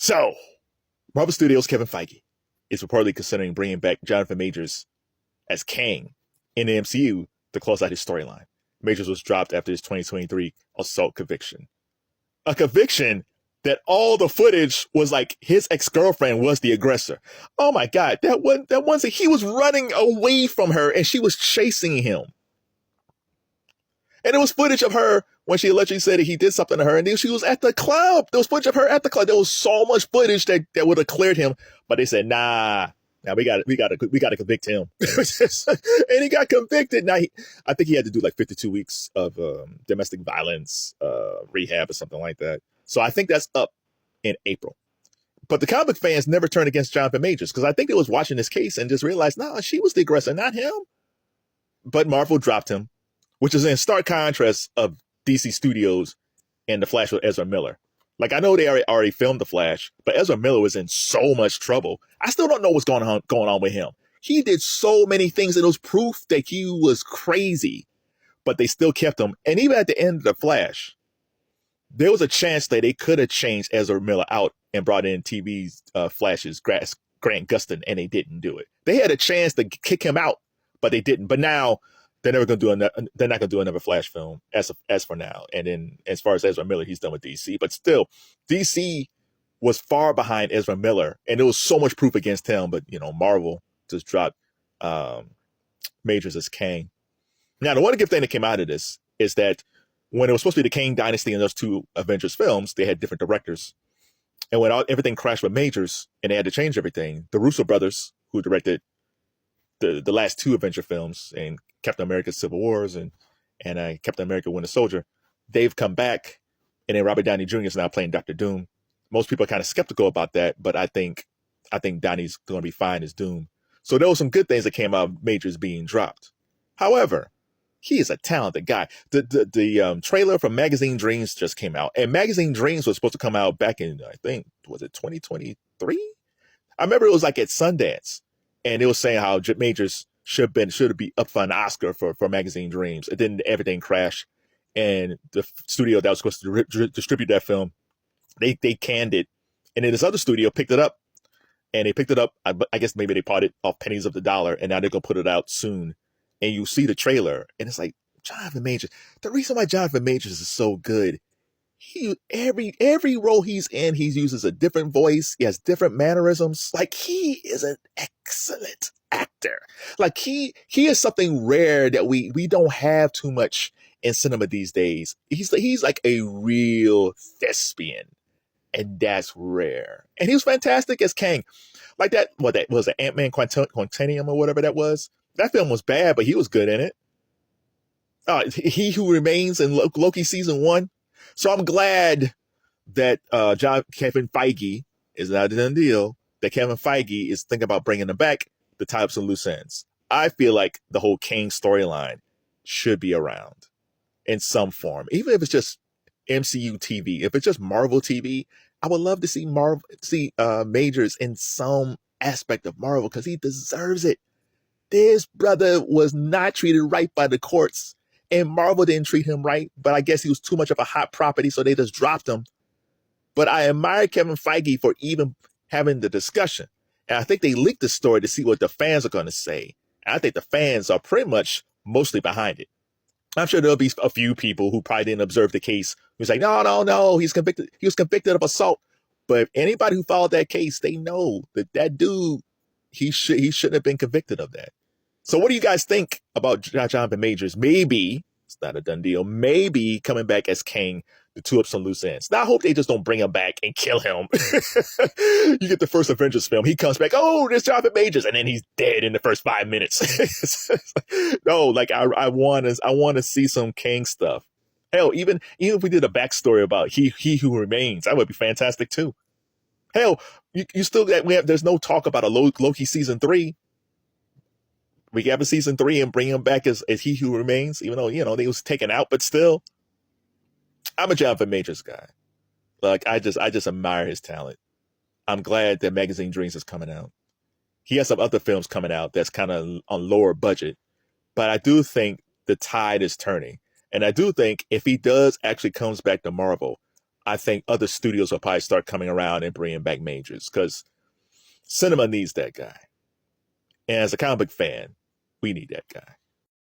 So, Marvel Studios' Kevin Feige is reportedly considering bringing back Jonathan Majors as Kang in the MCU to close out his storyline. Majors was dropped after his 2023 assault conviction. A conviction that all the footage was like his ex-girlfriend was the aggressor. Oh my God, that wasn't, he was running away from her and she was chasing him. And it was footage of her when she allegedly said that he did something to her, and then she was at the club. There was footage of her at the club. There was so much footage that would have cleared him, but they said, nah, we got to convict him, and he got convicted. Now, I think he had to do like 52 weeks of domestic violence rehab or something like that. So I think that's up in April. But the comic fans never turned against Jonathan Majors because I think they was watching this case and just realized, nah, she was the aggressor, not him. But Marvel dropped him, which is in stark contrast of DC Studios and The Flash with Ezra Miller. Like, I know they already filmed The Flash, but Ezra Miller was in so much trouble. I still don't know what's going on with him. He did so many things, and it was proof that he was crazy, but they still kept him. And even at the end of The Flash, there was a chance that they could have changed Ezra Miller out and brought in TV's Flash's Grant Gustin, and they didn't do it. They had a chance to kick him out, but they didn't. But now they're never going to do they're not going to do another Flash film as for now. And then as far as Ezra Miller, he's done with DC. But still, DC was far behind Ezra Miller, and there was so much proof against him. But Marvel just dropped Majors as Kang. Now, the one good thing that came out of this is that when it was supposed to be the Kang Dynasty and those two Avengers films, they had different directors. And when everything crashed with Majors and they had to change everything, the Russo brothers, who directed the last two Avenger films and Captain America Civil Wars and Captain America Winter Soldier, they've come back, and then Robert Downey Jr. is now playing Dr. Doom. Most people are kind of skeptical about that, but I think Downey's going to be fine as Doom. So there were some good things that came out of Majors being dropped. However, he is a talented guy. The trailer from Magazine Dreams just came out, and Magazine Dreams was supposed to come out back in, I think, was it 2023? I remember it was like at Sundance, and it was saying how Majors should be up for an Oscar for Magazine Dreams. And then everything crashed, and the studio that was supposed to distribute that film, they canned it, and then this other studio picked it up, and they picked it up. I guess maybe they bought it off pennies of the dollar, and now they're gonna put it out soon. And you see the trailer, and it's like, Jonathan Majors. The reason why Jonathan Majors is so good, every role he's in, he uses a different voice. He has different mannerisms. Like, he is an excellent actor. Like, he is something rare that we don't have too much in cinema these days. He's like a real thespian, and that's rare. And he was fantastic as Kang. Like that was it, Ant-Man Quantennium or whatever that was. That film was bad, but he was good in it. He Who Remains in Loki season 1. So I'm glad that Kevin Feige is not a done deal, that Kevin Feige is thinking about bringing them back to tie up some loose ends. I feel like the whole Kang storyline should be around in some form, even if it's just MCU TV. If it's just Marvel TV, I would love to see Majors in some aspect of Marvel because he deserves it. This brother was not treated right by the courts, and Marvel didn't treat him right, but I guess he was too much of a hot property, so they just dropped him. But I admire Kevin Feige for even having the discussion. And I think they leaked the story to see what the fans are going to say. And I think the fans are pretty much mostly behind it. I'm sure there'll be a few people who probably didn't observe the case who's like, no, he's convicted. He was convicted of assault. But if anybody who followed that case, they know that dude, he shouldn't have been convicted of that. So what do you guys think about Jonathan Majors? Maybe, it's not a done deal, maybe coming back as Kang to two up some loose ends. Now, I hope they just don't bring him back and kill him. You get the first Avengers film, he comes back, oh, there's Jonathan Majors, and then he's dead in the first 5 minutes. No, like I want to see some Kang stuff. Hell, even if we did a backstory about he who remains, that would be fantastic too. Hell, you still there's no talk about a Loki season 3. We have a season 3 and bring him back as he who remains, even though, they was taken out, but still. I'm a Jonathan Majors guy. Like, I just admire his talent. I'm glad that Magazine Dreams is coming out. He has some other films coming out that's kind of on lower budget, but I do think the tide is turning. And I do think if he does actually comes back to Marvel, I think other studios will probably start coming around and bringing back Majors because cinema needs that guy. And as a comic book fan, we need that guy.